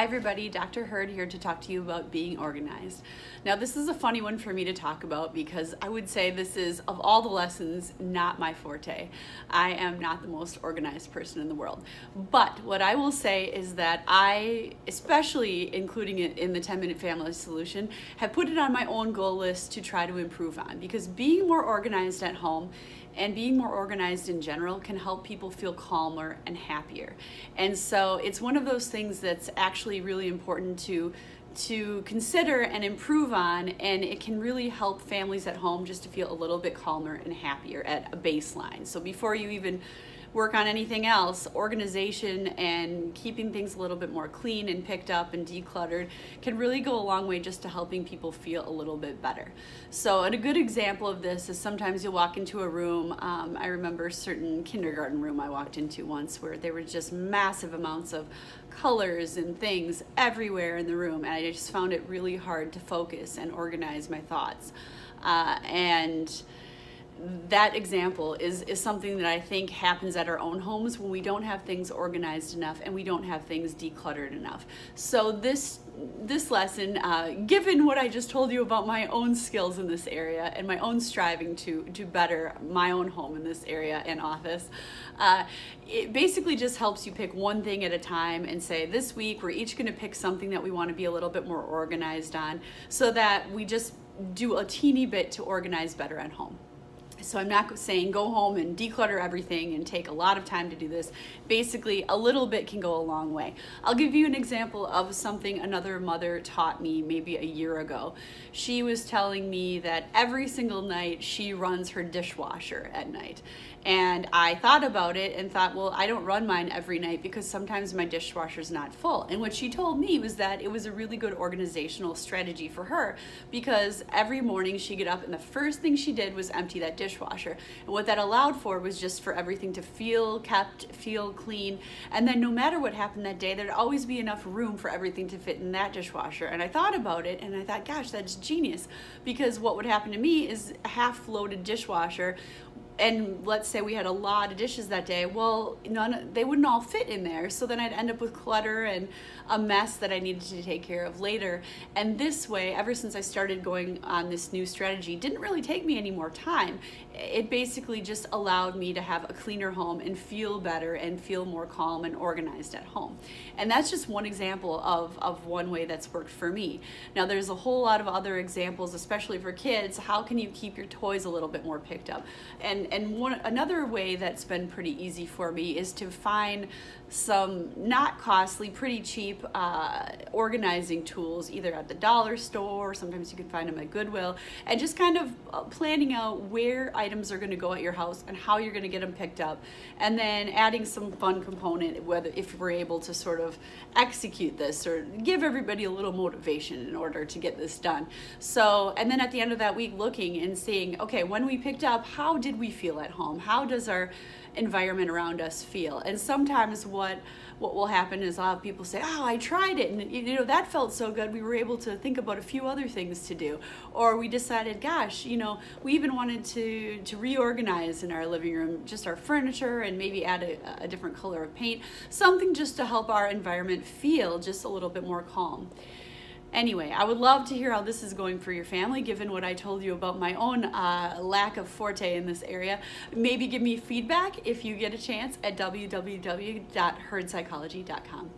Hi everybody, Dr. Hurd here to talk to you about being organized. Now this is a funny one for me to talk about because I would say this is, of all the lessons, not my forte. I am not the most organized person in the world. But what I will say is that I, especially including it in the 10-Minute Family Solution, have put it on my own goal list to try to improve on, because being more organized at home and being more organized in general can help people feel calmer and happier. And so it's one of those things that's actually really important to consider and improve on, and it can really help families at home just to feel a little bit calmer and happier at a baseline. So before you even work on anything else, organization and keeping things a little bit more clean and picked up and decluttered can really go a long way just to helping people feel a little bit better. So, and a good example of this is sometimes you'll walk into a room. I remember a certain kindergarten room I walked into once where there were just massive amounts of colors and things everywhere in the room, and I just found it really hard to focus and organize my thoughts. And that example is something that I think happens at our own homes when we don't have things organized enough and we don't have things decluttered enough. So this lesson, given what I just told you about my own skills in this area and my own striving to better my own home in this area and office, it basically just helps you pick one thing at a time and say, this week we're each going to pick something that we want to be a little bit more organized on, so that we just do a teeny bit to organize better at home. So I'm not saying go home and declutter everything and take a lot of time to do this. Basically, a little bit can go a long way. I'll give you an example of something another mother taught me maybe a year ago. She was telling me that every single night she runs her dishwasher at night. And I thought about it and thought, well, I don't run mine every night because sometimes my dishwasher's not full. And what she told me was that it was a really good organizational strategy for her, because every morning she'd get up and the first thing she did was empty that dishwasher. And what that allowed for was just for everything to feel kept, feel clean. And then no matter what happened that day, there'd always be enough room for everything to fit in that dishwasher. And I thought about it and I thought, gosh, that's genius. Because what would happen to me is a half-loaded dishwasher, and let's say we had a lot of dishes that day, well, they wouldn't all fit in there. So then I'd end up with clutter and a mess that I needed to take care of later. And this way, ever since I started going on this new strategy, didn't really take me any more time. It basically just allowed me to have a cleaner home and feel better and feel more calm and organized at home. And that's just one example of one way that's worked for me. Now, there's a whole lot of other examples, especially for kids. How can you keep your toys a little bit more picked up? And another way that's been pretty easy for me is to find some not costly, pretty cheap organizing tools, either at the dollar store, sometimes you can find them at Goodwill, and just kind of planning out where items are going to go at your house and how you're going to get them picked up, and then adding some fun component, whether if we're able to sort of execute this or give everybody a little motivation in order to get this done. So, and then at the end of that week, looking and seeing, okay, when we picked up, how did we feel at home? How does our environment around us feel? And sometimes what will happen is I'll have people say, oh, I tried it and that felt so good, we were able to think about a few other things to do. Or we decided, gosh, we even wanted to reorganize in our living room, just our furniture, and maybe add a different color of paint, something just to help our environment feel just a little bit more calm. Anyway, I would love to hear how this is going for your family, given what I told you about my own lack of forte in this area. Maybe give me feedback if you get a chance at www.hurdpsychology.com.